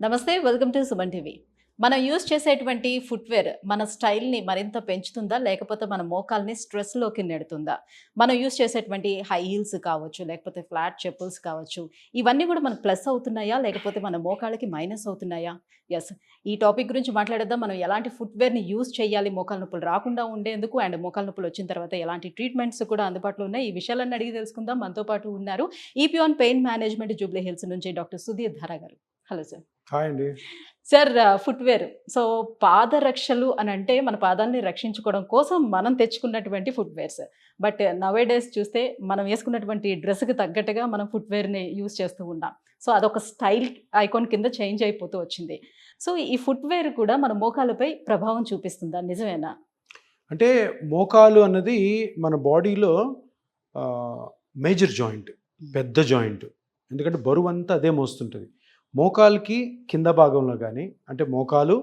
నమస్తే, welcome to Suman TV. మనం use చేసేటువంటి ఫుట్‌వేర్ మన స్టైల్‌ని మరింత పెంచుతుందా? లేకపోతే మన మోకాల్ని స్ట్రెస్‌లోకి నెడుతుందా? మనం యూజ్ చేసేటువంటి హై హీల్స్ కావచ్చు, లేకపోతే ఫ్లాట్ చెప్పుల్స్ కావచ్చు, ఇవన్నీ కూడా మనకు ప్లస్ అవుతున్నాయా? లేకపోతే మన మోకాళ్ళకి మైనస్ అవుతున్నాయా? యెస్. ఈ టాపిక్ గురించి మాట్లాడేద్దాం. మనం ఎలాంటి ఫుట్‌వేర్‌ని యూజ్ చేయాలి మోకాళ్ళ నొప్పులు రాకుండా ఉండేందుకు అండ్ మోకాళ్ళ నొప్పులు వచ్చిన తర్వాత ఎలాంటి ట్రీట్మెంట్స్ కూడా అందుబాటులో ఉన్నాయి. ఈ విషయాలన్నీ అడిగి తెలుసుకుందాం. మనతో పాటు ఉన్నారు ఈపియాన్ పెయిన్ మేనేజ్మెంట్ జూబ్లీ హిల్స్ నుంచి డాక్టర్ సుధీర్ ధారా గారు. Hello sir. హాయ్ అండి. Sir, footwear. సో, పాదరక్షలు అనంటే మన పాదాల్ని రక్షించుకోవడం కోసం మనం తెచ్చుకున్నటువంటి ఫుట్‌వేర్స్. బట్ నౌ డేస్ చూస్తే మనం వేసుకున్నటువంటి డ్రెస్‌కి తగ్గట్టుగా మనం ఫుట్‌వేర్‌ని యూజ్ చేస్తూ ఉన్నాం. సో, అదొక స్టైల్ ఐకాన్ కింద చేంజ్ అయిపోతూ వచ్చింది. సో, ఈ ఫుట్‌వేర్ కూడా మన మోకాళ్ళపై ప్రభావం చూపిస్తుందా? నిజమేనా? అంటే మోకాలు అన్నది మన బాడీలో మేజర్ జాయింట్, పెద్ద జాయింట్. ఎందుకంటే బరువంతా అదే మోస్తుంటుంది. మోకాలుకి కింద భాగంలో కానీ, అంటే మోకాలు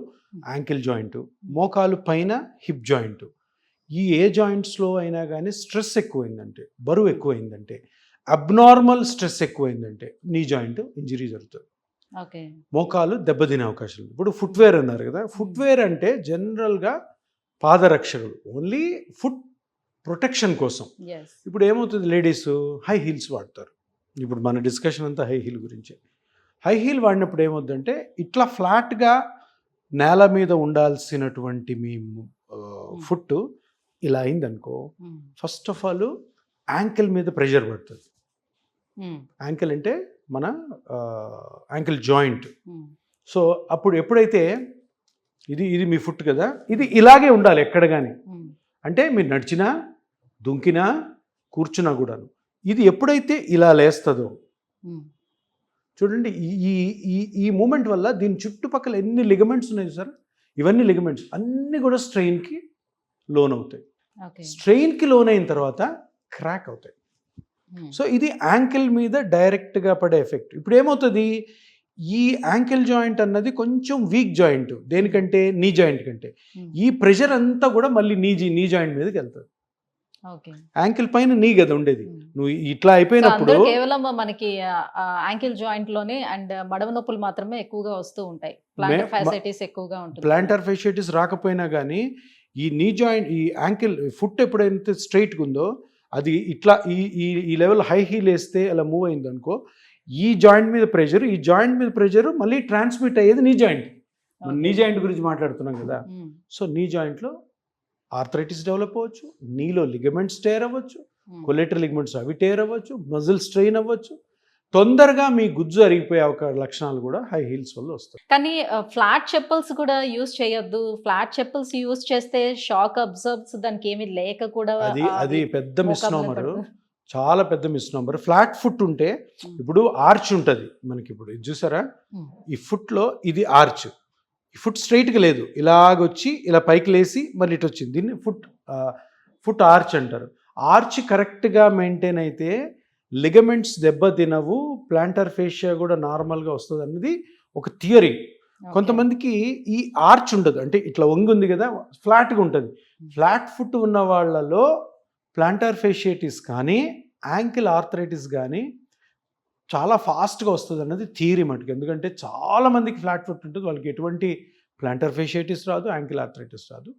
యాంకిల్ జాయింట్, మోకాలు పైన హిప్ జాయింట్, ఈ ఏ జాయింట్స్లో అయినా కానీ స్ట్రెస్ ఎక్కువైందంటే, బరువు ఎక్కువైందంటే, abnormal stress ఎక్కువైందంటే knee joint injury జరుగుతుంది. ఓకే. మోకాలు దెబ్బతినే అవకాశం ఉంది. ఇప్పుడు ఫుట్వేర్ అన్నారు కదా, ఫుట్వేర్ అంటే జనరల్గా పాదరక్షకులు, ఓన్లీ ఫుట్ ప్రొటెక్షన్ కోసం. యెస్. ఇప్పుడు ఏమవుతుంది, లేడీస్ హై హీల్స్ వాడతారు. ఇప్పుడు మన డిస్కషన్ అంతా హై హీల్ గురించి. హై హీల్ వాడినప్పుడు ఏమవుతుందంటే, ఇట్లా ఫ్లాట్గా నేల మీద ఉండాల్సినటువంటి మీ ఫుట్ ఇలా అయిందనుకో, ఫస్ట్ ఆఫ్ ఆల్ యాంకిల్ మీద ప్రెషర్ పడుతుంది. యాంకిల్ అంటే మన యాంకిల్ జాయింట్. సో అప్పుడు ఎప్పుడైతే ఇది మీ ఫుట్ కదా, ఇది ఇలాగే ఉండాలి ఎక్కడ కానీ. అంటే మీరు నడిచినా, దుంకినా, కూర్చున్నా కూడాను ఇది ఎప్పుడైతే ఇలా లేస్తుందో, చూడండి ఈ ఈ ఈ మూమెంట్ వల్ల దీని చుట్టుపక్కల ఎన్ని లిగమెంట్స్ ఉన్నాయి సార్, ఇవన్నీ లిగమెంట్స్ అన్నీ కూడా స్ట్రెయిన్కి లోన్ అవుతాయి. స్ట్రెయిన్కి లోన్ అయిన తర్వాత క్రాక్ అవుతాయి. సో ఇది యాంకిల్ మీద డైరెక్ట్గా పడే ఎఫెక్ట్. ఇప్పుడు ఏమవుతుంది, ఈ యాంకిల్ జాయింట్ అన్నది కొంచెం వీక్ జాయింట్, దేనికంటే నీ జాయింట్ కంటే. ఈ ప్రెషర్ అంతా కూడా మళ్ళీ నీ జాయింట్ మీదకి వెళ్తుంది. యాంకిల్ పైన నీ కదా ఉండేది, నువ్వు ఇట్లా అయిపోయినప్పుడు కేవలం మనకి యాంకిల్ జాయింట్ లోనే అండ్ మడమ నొప్పులు మాత్రమే ఎక్కువగా వస్తూ ఉంటాయి. ప్లాంటర్ ఫాసిటిస్ ఎక్కువగా ఉంటుంది. ప్లాంటర్ ఫాసిటిస్ రాకపోయినా కానీ ఈ నీ జాయింట్, ఈ యాంకిల్ ఫుట్ ఎప్పుడైతే స్ట్రైట్గా ఉందో, అది ఇట్లా ఈ లెవెల్ హై హీల్ వేస్తే అలా మూవ్ అయింది అనుకో, ఈ జాయింట్ మీద ప్రెషర్, ఈ జాయింట్ మీద ప్రెషర్ మళ్ళీ ట్రాన్స్మిట్ అయ్యేది నీ జాయింట్. నీ జాయింట్ గురించి మాట్లాడుతున్నాం కదా. సో నీ జాయింట్లో ఆర్థరైటిస్ డెవలప్ అవ్వచ్చు, నీలో లిగమెంట్స్ టేర్ అవ్వచ్చు, కొలేటరల్ లిగమెంట్స్ అవి టేర్ అవ్వచ్చు, మజిల్ స్ట్రెయిన్ అవ్వచ్చు, తొందరగా మీ గుజ్జు అరిగిపోయే లక్షణాలు కూడా హై హీల్స్ వల్ల వస్తాయి. కానీ ఫ్లాట్ చెప్పుల్స్ కూడా యూజ్ చేయొద్దు. ఫ్లాట్ చెప్పుల్స్ యూజ్ చేస్తే షాక్ అబ్జర్బ్స్ దానికి ఏమీ లేక కూడా అది పెద్ద మిస్నామర్, చాలా పెద్ద మిస్నామర్. ఫ్లాట్ ఫుట్ ఉంటే, ఇప్పుడు ఆర్చ్ ఉంటుంది మనకి, ఇప్పుడు ఇది చూసారా, ఈ ఫుట్లో ఇది ఆర్చ్, ఈ ఫుట్ స్ట్రైట్గా లేదు, ఇలాగొచ్చి ఇలా పైకి లేసి మళ్ళీ ఇటు వచ్చింది, దీన్ని ఫుట్ ఆర్చ్ అంటారు. ఆర్చ్ కరెక్ట్గా మెయింటైన్ అయితే లిగమెంట్స్ దెబ్బ తినవు, ప్లాంటర్ ఫేషియా కూడా నార్మల్గా వస్తుంది అన్నది ఒక థియరీ. కొంతమందికి ఈ ఆర్చ్ ఉండదు, అంటే ఇట్లా వంగి ఉంది కదా, ఫ్లాట్గా ఉంటుంది. ఫ్లాట్ ఫుట్ ఉన్న వాళ్ళలో ప్లాంటర్ ఫేషియటిస్ కానీ యాంకిల్ ఆర్థరైటిస్ కానీ చాలా ఫాస్ట్గా వస్తుంది అన్నది థియరీ మటుకు. ఎందుకంటే చాలామందికి ఫ్లాట్ ఫుట్ ఉంటుంది, వాళ్ళకి ఎటువంటి ప్లాంటర్ ఫేషియటిస్ రాదు, యాంకిల్ ఆర్థరైటిస్ రాదు,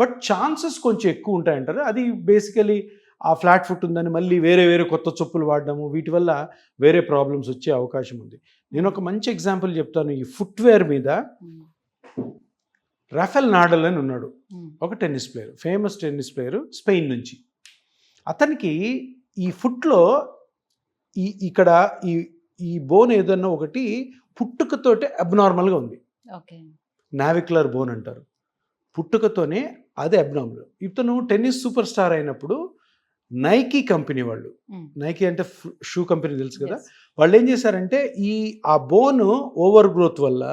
బట్ ఛాన్సెస్ కొంచెం ఎక్కువ ఉంటాయంటారు. అది బేసికలీ ఆ ఫ్లాట్ ఫుట్ ఉందని మళ్ళీ వేరే కొత్త చెప్పులు వాడడము, వీటి వల్ల వేరే ప్రాబ్లమ్స్ వచ్చే అవకాశం ఉంది. నేను ఒక మంచి ఎగ్జాంపుల్ చెప్తాను. ఈ ఫుట్వేర్ మీద రాఫెల్ నాడల్ అని ఉన్నాడు, ఒక tennis player, famous tennis player, Spain నుంచి. అతనికి ఈ ఫుట్లో ఇక్కడ ఈ బోన్ ఏదన్నా ఒకటి పుట్టుకతోటే అబ్నార్మల్గా ఉంది. నావిక్యులర్ బోన్ అంటారు, పుట్టుకతోనే అదే అబ్నార్మల్. ఇతను టెన్నిస్ సూపర్ స్టార్ అయినప్పుడు నైకీ కంపెనీ వాళ్ళు, నైకీ అంటే షూ కంపెనీ తెలుసు కదా, వాళ్ళు ఏం చేశారంటే ఆ బోన్ ఓవర్ గ్రోత్ వల్ల,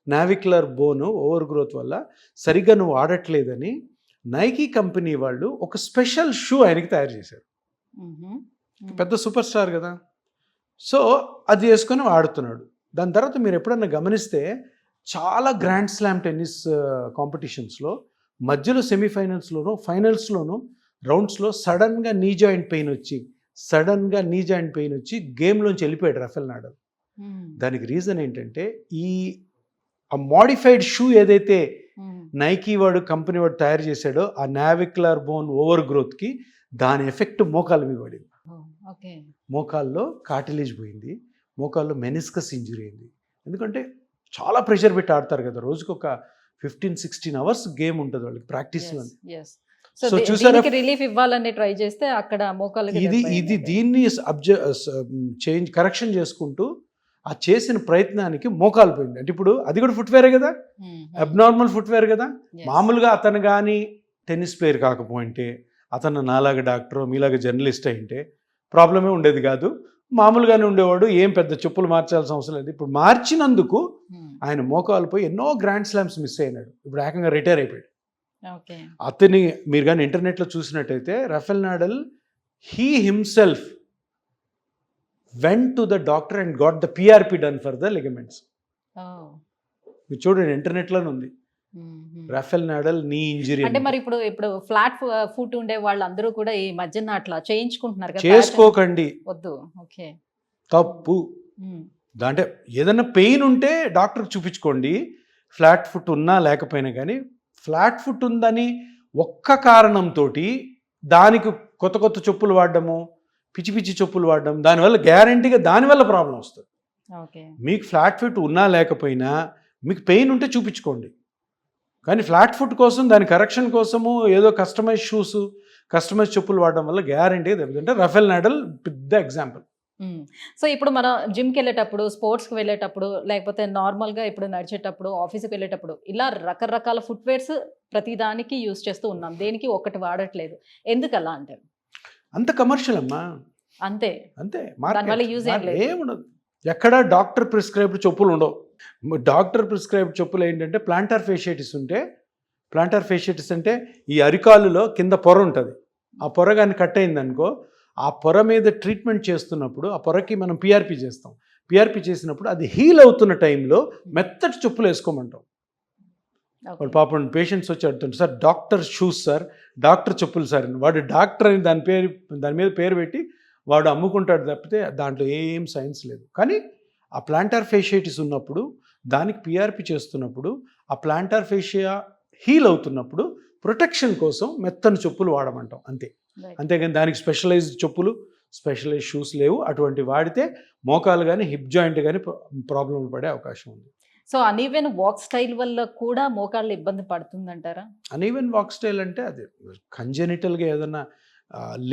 నావిక్యులర్ బోన్ ఓవర్ గ్రోత్ వల్ల సరిగ్గా నువ్వు ఆడట్లేదని నైకీ కంపెనీ వాళ్ళు ఒక స్పెషల్ షూ ఆయనకి తయారు చేశారు. పెద్ద సూపర్ స్టార్ కదా, సో అది వేసుకొని ఆడుతున్నాడు. దాని తర్వాత మీరు ఎప్పుడన్నా గమనిస్తే చాలా గ్రాండ్ స్లామ్ టెన్నిస్ కాంపిటీషన్స్లో మధ్యలో సెమీఫైనల్స్లోనూ, ఫైనల్స్లోనూ, రౌండ్స్లో సడన్గా నీ జాయింట్ పెయిన్ వచ్చి గేమ్లోంచి వెళ్ళిపోయాడు రాఫెల్ నాడల్. దానికి రీజన్ ఏంటంటే ఈ మోడిఫైడ్ షూ ఏదైతే నైకీ వాడు కంపెనీ వాడు తయారు చేశాడో ఆ నావిక్యులర్ బోన్ ఓవర్ గ్రోత్కి దాని ఎఫెక్ట్ మోకాల మీద పడింది. ఓకే. మోకాల్లో కార్టిలేజ్ పోయింది, మోకాల్లో మెనిస్కస్ ఇంజురీ అయింది. ఎందుకంటే చాలా ప్రెషర్ పెట్టి ఆడతారు కదా, రోజుకి ఒక 15-16 అవర్స్ గేమ్ ఉంటుంది వాళ్ళకి ప్రాక్టీస్. సో చూసారా, రిలీఫ్ ఇవ్వాలని ట్రై చేస్తే అక్కడ మోకాలు ఇది దీన్ని చేంజ్ కరెక్షన్ చేసుకుంటూ ఆ చేసిన ప్రయత్నానికి మోకాలు పోయింది. అంటే ఇప్పుడు అది కూడా ఫుట్వేరే కదా, అబ్నార్మల్ ఫుట్వేర్ కదా. మామూలుగా అతను కానీ టెన్నిస్ ప్లేయర్ కాకపోయింటే, అతను నాలాగా డాక్టర్ మీలాగా జర్నలిస్ట్ అయింటే ప్రాబ్లమే ఉండేది కాదు, మామూలుగానే ఉండేవాడు, ఏం పెద్ద చెప్పులు మార్చాల్సిన అవసరం లేదు. ఇప్పుడు మార్చినందుకు ఆయన మోకాలు పోయి ఎన్నో గ్రాండ్ స్లామ్స్ మిస్ అయినాడు. ఇప్పుడు ఏకంగా రిటైర్ అయిపోయాడు. అతని మీరు కానీ ఇంటర్నెట్లో చూసినట్టయితే Rafael Nadal he himself went to the doctor and got the PRP done for the ligaments. మీరు చూడండి ఇంటర్నెట్లోనే ఉంది. రఫెల్ నాడల్ నీ ఇంజరీ అంటే మరి ఇప్పుడు ఫ్లాట్ ఫుట్ ఉండే వాళ్ళందరూ కూడా ఈ మధ్యన అట్లా చేయించుకుంటున్నారు కదా. చేసుకోకండి, వద్దు. ఓకే, తప్పు. అంటే ఏదైనా పెయిన్ ఉంటే డాక్టర్కి చూపించుకోండి, ఫ్లాట్ ఫుట్ ఉన్నా లేకపోయినా. కానీ ఫ్లాట్ ఫుట్ ఉందని ఒక్క కారణంతో దానికి కొత్త కొత్త చెప్పులు వాడడము, పిచ్చి పిచ్చి చెప్పులు వాడడం, దానివల్ల గ్యారంటీగా దానివల్ల ప్రాబ్లం వస్తుంది. మీకు ఫ్లాట్ ఫుట్ ఉన్నా లేకపోయినా మీకు పెయిన్ ఉంటే చూపించుకోండి. కానీ ఫ్లాట్ ఫుట్ కోసం దాని కరెక్షన్ కోసము ఏదో కస్టమైజ్ షూస్, కస్టమైజ్ చెప్పులు వాడడం వల్ల గ్యారంటీగా దెబ్బతింటే రఫెల్ నాడల్ పెద్ద ఎగ్జాంపుల్. సో ఇప్పుడు మనం జిమ్కి వెళ్ళేటప్పుడు, స్పోర్ట్స్కి వెళ్ళేటప్పుడు, లేకపోతే నార్మల్గా ఇప్పుడు నడిచేటప్పుడు, ఆఫీస్కి వెళ్ళేటప్పుడు ఇలా రకరకాల ఫుట్వేర్స్ ప్రతిదానికి యూజ్ చేస్తూ ఉన్నాం, దేనికి ఒకటి వాడట్లేదు. ఎందుకు అలా అంటారు? అంత కమర్షియల్ అమ్మా, అంతే అంతే. దానివల్ల యూజ్ ఏముండదు. ఎక్కడ డాక్టర్ ప్రిస్క్రైబ్డ్ చెప్పులు ఉండవు. డాక్టర్ ప్రిస్క్రైబ్డ్ చెప్పులు ఏంటంటే ప్లాంటార్ ఫేషియటిస్ ఉంటే, ప్లాంటార్ ఫేషియటిస్ అంటే ఈ అరికాలులో కింద పొర ఉంటుంది, ఆ పొర కానీ కట్ అయిందనుకో, ఆ పొర మీద ట్రీట్మెంట్ చేస్తున్నప్పుడు ఆ పొరకి మనం పిఆర్పి చేస్తాం. పిఆర్పి చేసినప్పుడు అది హీల్ అవుతున్న టైంలో మెత్తటి చెప్పులు వేసుకోమంటాం. వాడు పాపం పేషెంట్స్ వచ్చి అడుగుతుంటారు, sir doctor shoes sir, doctor చెప్పులు సార్. వాడు డాక్టర్ అని దాని మీద పేరు పెట్టి వాడు అమ్ముకుంటాడు తప్పితే దాంట్లో ఏం సైన్స్ లేదు. కానీ ఆ ప్లాంటార్ ఫేషియటిస్ ఉన్నప్పుడు, దానికి పిఆర్పి చేస్తున్నప్పుడు, ఆ ప్లాంటార్ ఫేషియా హీల్ అవుతున్నప్పుడు ప్రొటెక్షన్ కోసం మెత్తని చెప్పులు వాడమంటాం అంతే. అంతేగాని దానికి స్పెషలైజ్డ్ చెప్పులు, స్పెషలైజ్డ్ షూస్ లేవు. అటువంటి వాడితే మోకాలు కానీ హిప్ జాయింట్ కానీ ప్రాబ్లం పడే అవకాశం ఉంది. సో అన్ఈవెన్ వాక్ స్టైల్ వల్ల కూడా మోకాళ్ళు ఇబ్బంది పడుతుందంటారా? అన్ఈవెన్ వాక్ స్టైల్ అంటే అది కంజెనిటల్గా ఏదన్నా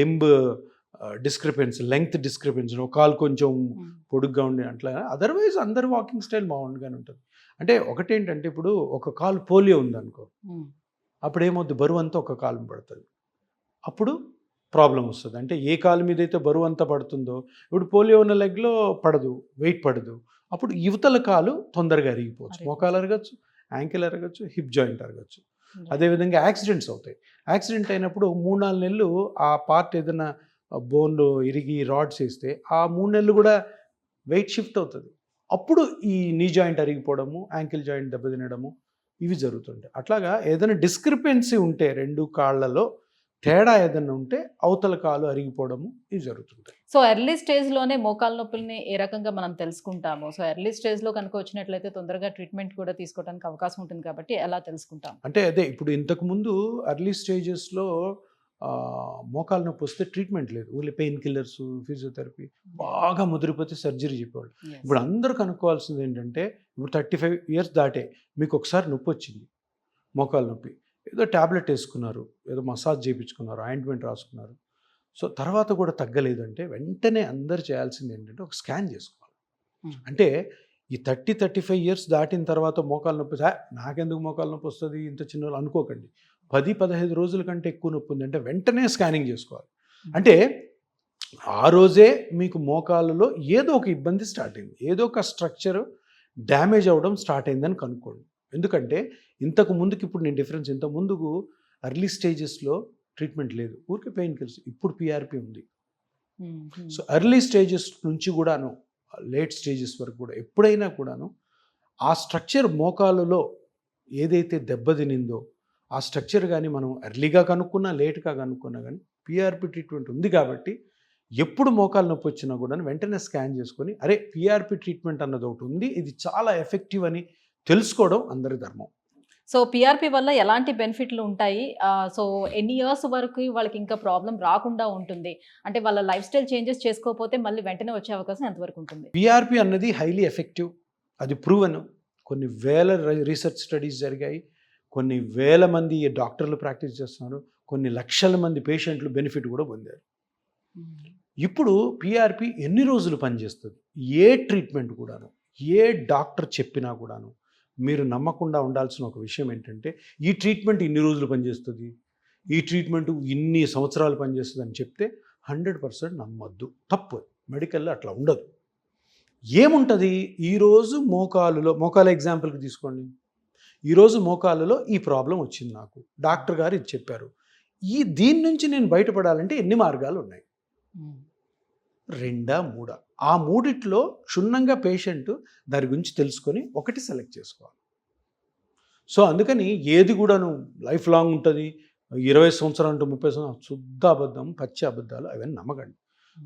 లింబ్ డిస్క్రిపెన్సీ, లెంగ్త్ డిస్క్రిపెన్సీ, ఒక కాలు కొంచెం పొడుగ్గా ఉండి అట్లా. అదర్వైజ్ అందరు వాకింగ్ స్టైల్ బాగుండగానే ఉంటుంది. అంటే ఒకటేంటంటే ఇప్పుడు ఒక కాలు పోలియో ఉందనుకో, అప్పుడు ఏమవుద్ది, బరువు అంతా ఒక కాలు పడుతుంది, అప్పుడు ప్రాబ్లం వస్తుంది. అంటే ఏ కాలు మీద అయితే బరువు అంతా పడుతుందో, ఇప్పుడు పోలియో ఉన్న లెగ్లో పడదు, వెయిట్ పడదు, అప్పుడు యువతల కాలు తొందరగా అరిగిపోవచ్చు, మోకాలు అరగచ్చు, యాంకిల్ అరగచ్చు, హిప్ జాయింట్ అరగచ్చు. అదేవిధంగా యాక్సిడెంట్స్ అవుతాయి. యాక్సిడెంట్ అయినప్పుడు 3-4 నెలలు ఆ పార్ట్ ఏదైనా బోన్లో ఇరిగి రాడ్స్ వేస్తే ఆ 3 నెలలు కూడా వెయిట్ షిఫ్ట్ అవుతుంది. అప్పుడు ఈ నీ జాయింట్ అరిగిపోవడము, యాంకిల్ జాయింట్ దెబ్బతినడము ఇవి జరుగుతుంటాయి. అట్లాగా ఏదైనా డిస్క్రిపెన్సీ ఉంటే, 2 కాళ్ళలో తేడా ఏదైనా ఉంటే అవతల కాలు అరిగిపోవడము ఇవి జరుగుతుంటాయి. సో ఎర్లీ స్టేజ్లోనే మోకాళ్ళ నొప్పుల్ని ఏ రకంగా మనం తెలుసుకుంటాము? సో ఎర్లీ స్టేజ్లో కనుక వచ్చినట్లయితే తొందరగా ట్రీట్మెంట్ కూడా తీసుకోవడానికి అవకాశం ఉంటుంది కాబట్టి ఎలా తెలుసుకుంటాం? అంటే అదే ఇప్పుడు ఇంతకుముందు ఎర్లీ స్టేజెస్లో మోకాళ్ళ నొప్పి వస్తే ట్రీట్మెంట్ లేదు, ఓన్లీ పెయిన్ కిల్లర్స్, ఫిజియోథెరపీ, బాగా ముదిరిపోతే సర్జరీ చెప్పేవాళ్ళు. ఇప్పుడు అందరూ కనుక్కోవాల్సింది ఏంటంటే, ఇప్పుడు 35 years దాటే మీకు ఒకసారి నొప్పి వచ్చింది, మోకాళ్ళ నొప్పి, ఏదో ట్యాబ్లెట్ వేసుకున్నారు, ఏదో మసాజ్ చేయించుకున్నారు, ఆయింట్మెంట్ రాసుకున్నారు, సో తర్వాత కూడా తగ్గలేదంటే వెంటనే అందరు చేయాల్సింది ఏంటంటే ఒక స్కాన్ చేసుకోవాలి. అంటే ఈ 30-35 years దాటిన తర్వాత మోకాళ్ళ నొప్పి, నాకెందుకు మోకాళ్ళ నొప్పి వస్తుంది ఇంత చిన్న అనుకోకండి, 10-15 రోజుల కంటే ఎక్కువ నొప్పి ఉంది అంటే వెంటనే స్కానింగ్ చేసుకోవాలి. అంటే ఆ రోజే మీకు మోకాళ్ళలో ఏదో ఒక ఇబ్బంది స్టార్ట్ అయింది, ఏదో ఒక స్ట్రక్చర్ డ్యామేజ్ అవ్వడం స్టార్ట్ అయిందని కనుక్కోండి. ఎందుకంటే ఇంతకు ముందుకు ఇప్పుడు నేను డిఫరెన్స్, ఇంతకు ముందుకు ఎర్లీ స్టేజెస్లో ట్రీట్మెంట్ లేదు, ఊరికే పెయిన్ కిల్లర్స్, ఇప్పుడు పిఆర్పి ఉంది. సో ఎర్లీ స్టేజెస్ నుంచి కూడాను లేట్ స్టేజెస్ వరకు కూడా ఎప్పుడైనా కూడాను ఆ స్ట్రక్చర్ మోకాలులో ఏదైతే దెబ్బతినిందో ఆ స్ట్రక్చర్ కానీ మనం ఎర్లీగా కనుక్కున్నా లేట్గా కనుక్కున్నా కానీ పిఆర్పి ట్రీట్మెంట్ ఉంది కాబట్టి ఎప్పుడు మోకాలు నొప్పి వచ్చినా కూడా వెంటనే స్కాన్ చేసుకొని అరే పిఆర్పి ట్రీట్మెంట్ అన్నది ఒకటి ఉంది, ఇది చాలా ఎఫెక్టివ్ అని తెలుసుకోవడం అందరి ధర్మం. సో పీఆర్పీ వల్ల ఎలాంటి బెనిఫిట్లు ఉంటాయి? సో ఎన్ని ఇయర్స్ వరకు వాళ్ళకి ఇంకా ప్రాబ్లం రాకుండా ఉంటుంది? అంటే వాళ్ళ లైఫ్ స్టైల్ చేంజెస్ చేసుకోకపోతే మళ్ళీ వెంటనే వచ్చే అవకాశం ఎంతవరకు ఉంటుంది? పిఆర్పి అన్నది హైలీ ఎఫెక్టివ్, అది ప్రూవెన్. కొన్ని వేల రీసెర్చ్ స్టడీస్ జరిగాయి, కొన్ని వేల మంది డాక్టర్లు ప్రాక్టీస్ చేస్తున్నారు, కొన్ని లక్షల మంది పేషెంట్లు బెనిఫిట్ కూడా పొందారు. ఇప్పుడు పిఆర్పి ఎన్ని రోజులు పనిచేస్తుంది, ఏ ట్రీట్మెంట్ కూడాను, ఏ డాక్టర్ చెప్పినా కూడాను మీరు నమ్మకుండా ఉండాల్సిన ఒక విషయం ఏంటంటే ఈ ట్రీట్మెంట్ ఇన్ని రోజులు పనిచేస్తుంది, ఈ ట్రీట్మెంట్ ఇన్ని సంవత్సరాలు పనిచేస్తుంది అని చెప్తే 100% నమ్మొద్దు, తప్పు. మెడికల్లో అట్లా ఉండదు. ఏముంటుంది, ఈరోజు మోకాలు ఎగ్జాంపుల్కి తీసుకోండి. ఈరోజు మోకాలులో ఈ ప్రాబ్లం వచ్చింది, నాకు డాక్టర్ గారు ఇది చెప్పారు, దీని నుంచి నేను బయటపడాలంటే ఎన్ని మార్గాలు ఉన్నాయి? 2, 3. ఆ మూడిట్లో క్షుణ్ణంగా పేషెంట్ దాని గురించి తెలుసుకొని ఒకటి సెలెక్ట్ చేసుకోవాలి. సో అందుకని ఏది కూడాను లైఫ్ లాంగ్ ఉంటుంది, 20 సంవత్సరాలు అంటే 30 సంవత్సరాలు, శుద్ధ అబద్ధం, పచ్చి అబద్ధాలు అవన్నీ నమ్మకండి.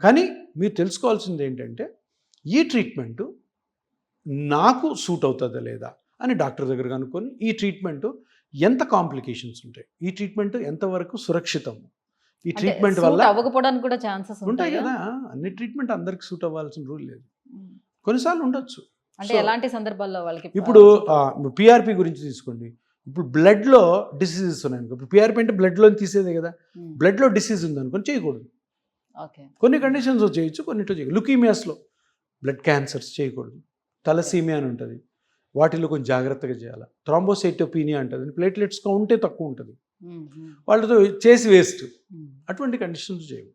కానీ మీరు తెలుసుకోవాల్సింది ఏంటంటే ఈ ట్రీట్మెంటు నాకు సూట్ అవుతుందా లేదా అని డాక్టర్ దగ్గర కనుక్కొని ఈ ట్రీట్మెంట్ ఎంత కాంప్లికేషన్స్ ఉంటాయి, ఈ ట్రీట్మెంట్ ఎంతవరకు సురక్షితము, ఈ ట్రీట్మెంట్ వల్ల అవ్వకపోవడానికి కూడా ఛాన్సెస్ ఉంటాయి కదా. అన్ని ట్రీట్మెంట్ అందరికి సూట్ అవ్వాల్సిన రూల్ లేదు, కొన్నిసార్లు ఉండొచ్చు. అంటే ఎలాంటి సందర్భాల్లో వాళ్ళకి ఇప్పుడు పిఆర్పి గురించి తీసుకోండి. ఇప్పుడు బ్లడ్లో డిసీజెస్ ఉన్నాయి అనుకో, ఇప్పుడు పిఆర్పి అంటే బ్లడ్లో తీసేదే కదా, బ్లడ్లో డిసీజ్ ఉంది అనుకొని చేయకూడదు. కొన్ని కండిషన్స్ చేయొచ్చు, కొన్నిట్లో చేయకూడదు. లుకీమియాస్లో బ్లడ్ క్యాన్సర్స్ చేయకూడదు. తలసీమియా అని ఉంటుంది, వాటిలో కొంచెం జాగ్రత్తగా చేయాలి. థ్రాంబోసైటోపీనియా అంటుంది, ప్లేట్లెట్స్ కౌంటే తక్కువ ఉంటుంది, వాళ్ళతో చేసి వేస్ట్. అటువంటి కండిషన్స్ చేయవు.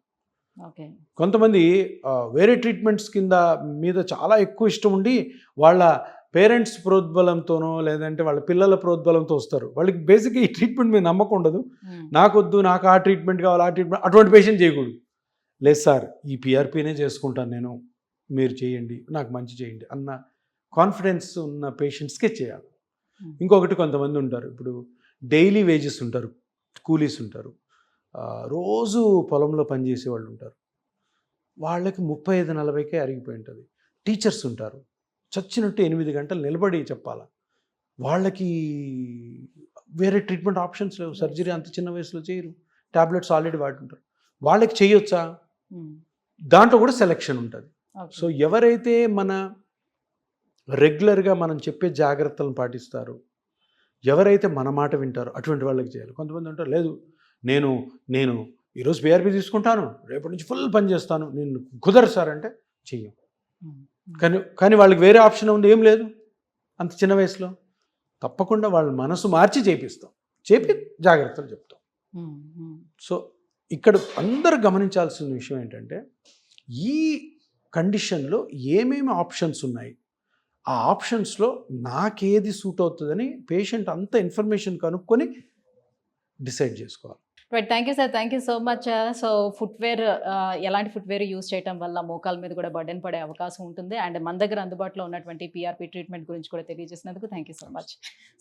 కొంతమంది వేరే ట్రీట్మెంట్స్ మీద చాలా ఎక్కువ ఇష్టం ఉండి వాళ్ళ పేరెంట్స్ ప్రోద్బలంతోనో లేదంటే వాళ్ళ పిల్లల ప్రోద్బలంతో వస్తారు. వాళ్ళకి బేసిక్గా ఈ ట్రీట్మెంట్ మీద నమ్మకం ఉండదు. నాకొద్దు, నాకు ఆ ట్రీట్మెంట్ కావాలి, ఆ ట్రీట్మెంట్, అటువంటి పేషెంట్ చేయకూడదు. లేదు సార్, ఈ పిఆర్పీనే చేసుకుంటాను నేను, మీరు చేయండి, నాకు మంచి చేయండి అన్న కాన్ఫిడెన్స్ ఉన్న పేషెంట్స్కే చేయాలి. ఇంకొకటి, కొంతమంది ఉంటారు ఇప్పుడు డైలీ వేజెస్ ఉంటారు, కూలీస్ ఉంటారు, రోజు పొలంలో పనిచేసే వాళ్ళు ఉంటారు, వాళ్ళకి 35-40కే అరిగిపోయి ఉంటుంది. టీచర్స్ ఉంటారు, చచ్చినట్టు 8 గంటలు నిలబడి చెప్పాలి. వాళ్ళకి వేరే ట్రీట్మెంట్ ఆప్షన్స్ లేవు, సర్జరీ అంత చిన్న వయసులో చేయరు, టాబ్లెట్స్ ఆల్రెడీ వాడుతుంటారు. వాళ్ళకి చేయొచ్చా? దాంట్లో కూడా సెలెక్షన్ ఉంటుంది. సో ఎవరైతే మన రెగ్యులర్గా మనం చెప్పే జాగ్రత్తలను పాటిస్తారో, ఎవరైతే మన మాట వింటారో అటువంటి వాళ్ళకి చేయాలి. కొంతమంది ఉంటారు, లేదు నేను ఈరోజు పిఆర్పి తీసుకుంటాను, రేపటి నుంచి ఫుల్ పని చేస్తాను, నేను కుదరదు సార్ అంటే చెయ్యం. కానీ వాళ్ళకి వేరే ఆప్షన్ ఉంది, ఏం లేదు అంత చిన్న వయసులో. తప్పకుండా వాళ్ళ మనసు మార్చి చెప్పి జాగ్రత్తలు చెప్తాం. సో ఇక్కడ అందరూ గమనించాల్సిన విషయం ఏంటంటే ఈ కండిషన్లో ఏమేమి ఆప్షన్స్ ఉన్నాయి, ఆ ఆప్షన్స్లో నాకేది సూట్ అవుతుందని పేషెంట్ అంత ఇన్ఫర్మేషన్ కనుక్కొని డిసైడ్ చేసుకోవాలి. Right, thank you sir, thank you so much. So footwear, ఎలాంటి ఫుట్వేర్ యూస్ చేయడం వల్ల మోకాల మీద కూడా బర్డెన్ పడే అవకాశం ఉంటుంది, అండ్ మన దగ్గర అందుబాటులో ఉన్నటువంటి పిఆర్పి ట్రీట్మెంట్ గురించి కూడా తెలియజేసినందుకు thank you so much.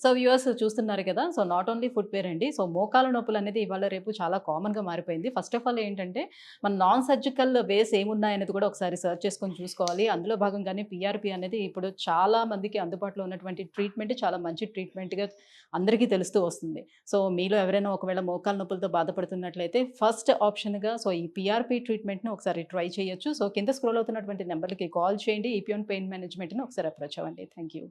So viewers చూస్తున్నారు కదా, సో నాట్ ఓన్లీ ఫుట్వేర్ అండి, సో మోకాల నొప్పులు అనేది ఇవాళ రేపు చాలా కామన్గా మారిపోయింది. ఫస్ట్ ఆఫ్ ఆల్ ఏంటంటే మన నాన్ సర్జికల్ వేస్ ఏమున్నాయనేది కూడా ఒకసారి సర్చ్ చేసుకొని చూసుకోవాలి. అందులో భాగంగానే పిఆర్పి అనేది ఇప్పుడు చాలా మందికి అందుబాటులో ఉన్నటువంటి ట్రీట్మెంట్, చాలా మంచి ట్రీట్మెంట్గా అందరికీ తెలుస్తూ వస్తుంది. సో మీలో ఎవరైనా ఒకవేళ మోకాల నొప్పులతో బాధపడుతున్నట్లయితే ఫస్ట్ ఆప్షన్గా సో ఈ పిఆర్పి ట్రీట్మెంట్ని ఒకసారి ట్రై చేయొచ్చు. సో కింద స్క్రోల్ అవుతున్నటువంటి నెంబర్లకి కాల్ చేయండి, ఈపియోన్ పెయిన్ మేనేజ్మెంట్ని ఒకసారి అప్రోచ్ అవ్వండి. Thank you.